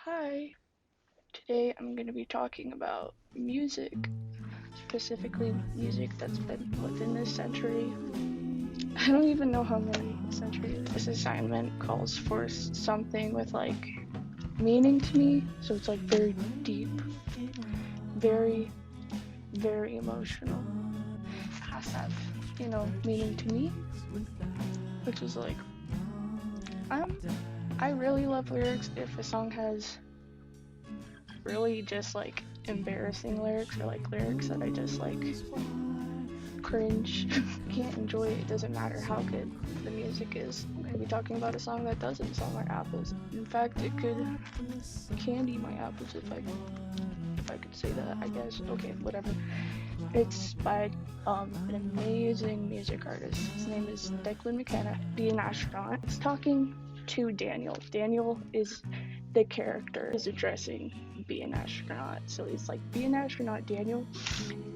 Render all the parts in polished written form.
Hi, today I'm going to be talking about music, specifically music that's been within this century. I don't even know how many centuries. This assignment calls for something with like meaning to me, so it's like very deep, very, very emotional. It has to have, meaning to me, which is like, um, I really love lyrics if a song has really just like embarrassing lyrics or like lyrics that I just like cringe. Can't enjoy it. It doesn't matter how good the music is. I'm gonna be talking about a song that doesn't sell my apples. In fact, it could candy my apples if I could say that. I guess. Okay, whatever. It's by an amazing music artist. His name is Declan McKenna. Be an astronaut. It's talking to Daniel. Daniel is the character is addressing be an astronaut. So he's like, be an astronaut, Daniel.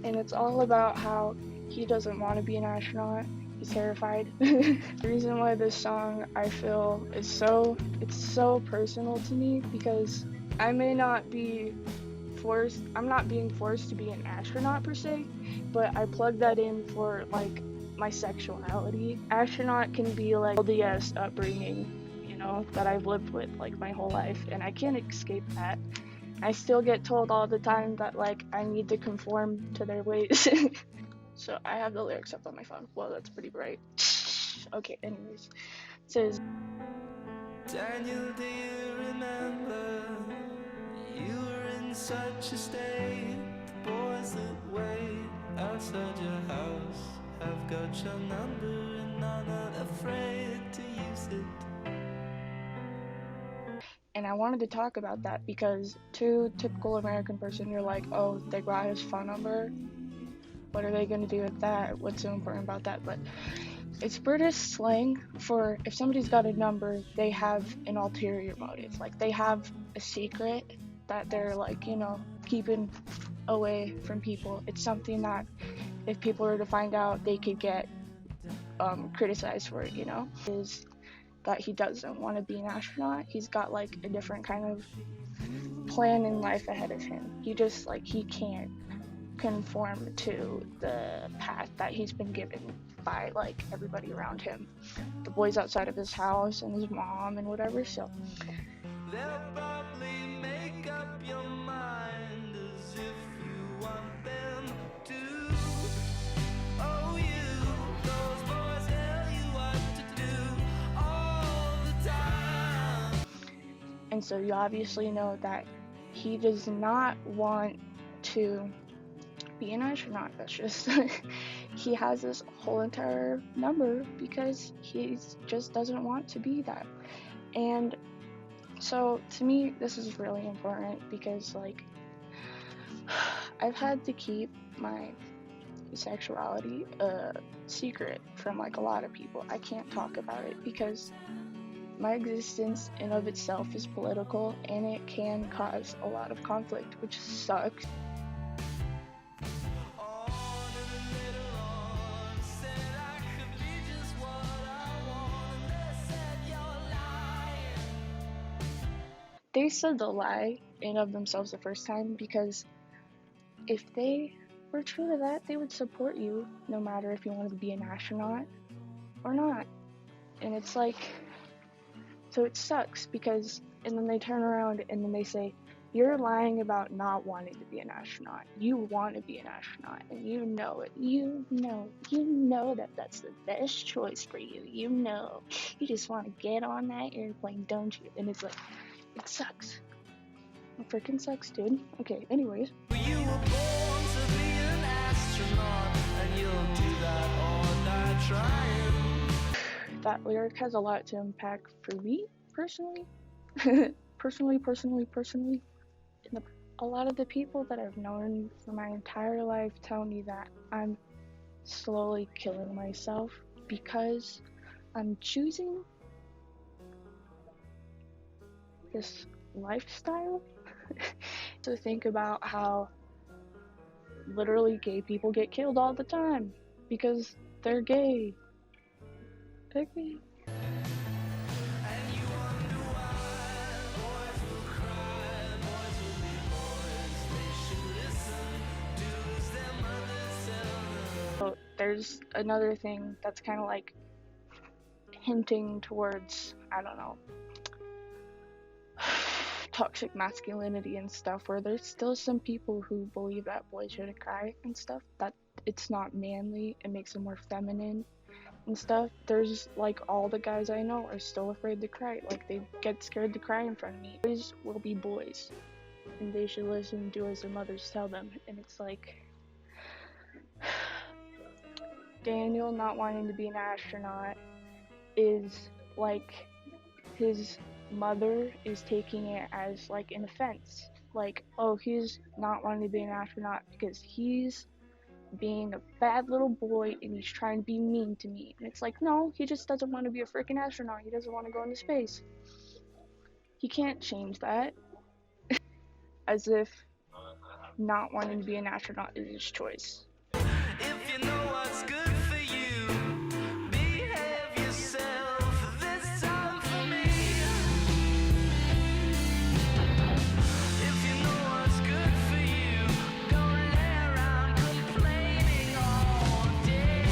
And it's all about how he doesn't want to be an astronaut. He's terrified. The reason why this song I feel is it's so personal to me because I may not be I'm not being forced to be an astronaut per se, but I plug that in for like my sexuality. Astronaut can be like LDS upbringing, that I've lived with like my whole life, and I can't escape that. I still get told all the time that like I need to conform to their ways. So I have the lyrics up on my phone. Well, that's pretty bright. Okay, anyways. It says, Daniel, do you remember? You were in such a state. The boys that wait outside your house have got your number and are not afraid to use it. and I wanted to talk about that because to typical American person, you're like, oh, they got his phone number. What are they gonna do with that? What's so important about that? But it's British slang for if somebody's got a number, they have an ulterior motive. Like they have a secret that they're like, keeping away from people. It's something that if people were to find out, they could get criticized for it, is that he doesn't want to be an astronaut. He's got like a different kind of plan in life ahead of him. He can't conform to the path that he's been given by like everybody around him, the boys outside of his house and his mom and whatever. So They'll probably make up your mind as if you want them to. Oh, those boys tell you what to do all the time. and so you obviously know that he does not want to be an astronaut. That's just he has this whole entire number because he just doesn't want to be that. And so to me this is really important because like I've had to keep my sexuality a secret from like a lot of people. I can't talk about it because my existence in of itself is political and it can cause a lot of conflict, which sucks. They said the lie in of themselves the first time because if they were true to that, they would support you no matter if you wanted to be an astronaut or not. And it's like, so it sucks because, and then they turn around and then they say, you're lying about not wanting to be an astronaut. You want to be an astronaut and you know it. You know that that's the best choice for you. You just want to get on that airplane, don't you? And it's like, it sucks. It freaking sucks, dude. Okay, anyways. You were born to be an astronaut, and you'll do that all night trying. That lyric has a lot to unpack for me, personally. personally. A lot of the people that I've known for my entire life tell me that I'm slowly killing myself because I'm choosing this lifestyle. To think about how literally gay people get killed all the time because they're gay. They're gay. And you wonder why boys will cry there's another thing that's kind of like hinting towards, I don't know, toxic masculinity and stuff, where there's still some people who believe that boys shouldn't cry and stuff, that it's not manly, it makes them more feminine and stuff. There's like, all the guys I know are still afraid to cry, like they get scared to cry in front of me. Boys will be boys, and they should listen and do as their mothers tell them. And it's like, Daniel not wanting to be an astronaut is like, his mother is taking it as like an offense, like, oh, he's not wanting to be an astronaut because he's being a bad little boy and he's trying to be mean to me. And it's like, no, he just doesn't want to be a freaking astronaut. He doesn't want to go into space. He can't change that. As if not wanting to be an astronaut is his choice. If you know what's good for you, behave yourself this time for me. If you know what's good for you, don't lay around complaining all day.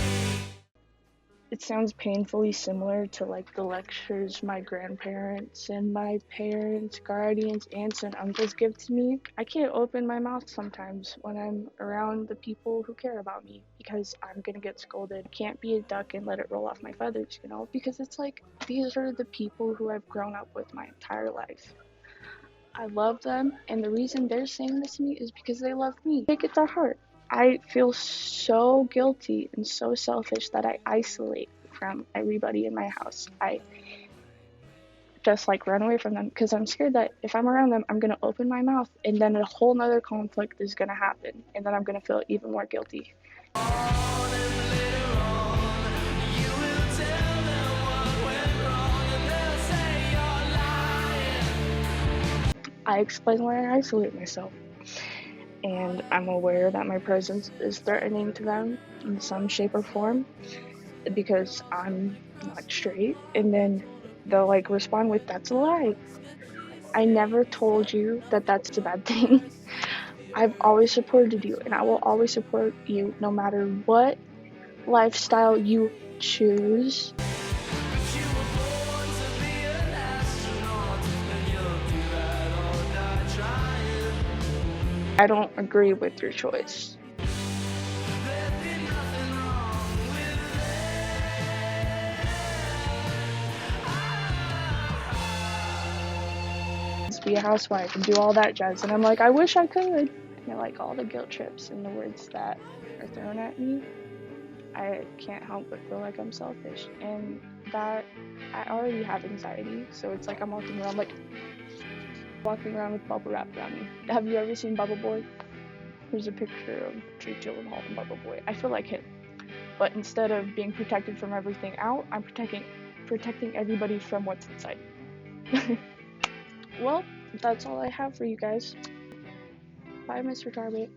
It sounds painfully similar to like the lectures my grandparents and my parents, guardians, aunts, and uncles give to me. I can't open my mouth sometimes when I'm around the people who care about me, because I'm gonna get scolded. I can't be a duck and let it roll off my feathers, you know, because it's like, these are the people who I've grown up with my entire life. I love them, and the reason they're saying this to me is because they love me. Take it to heart. I feel so guilty and so selfish that I isolate from everybody in my house. I just like run away from them because I'm scared that if I'm around them, I'm gonna open my mouth and then a whole nother conflict is gonna happen, and then I'm gonna feel even more guilty. I explain why I isolate myself, and I'm aware that my presence is threatening to them in some shape or form because I'm not straight, and then they'll like respond with, that's a lie. I never told you that that's a bad thing. I've always supported you, and I will always support you no matter what lifestyle you choose. But you were born to be an astronaut, and you'll do that or die trying. I don't agree with your choice. There'd be nothing wrong with To be a housewife and do all that jazz, and I'm like, I wish I could. And like, all the guilt trips and the words that are thrown at me, I can't help but feel like I'm selfish, and that I already have anxiety, so it's like I'm walking around with bubble wrap around me. Have you ever seen Bubble Boy? There's a picture of Jake Gyllenhaal and Bubble Boy. I feel like him, but instead of being protected from everything out, I'm protecting everybody from what's inside. Well, that's all I have for you guys. Bye, Mr. Tarbit.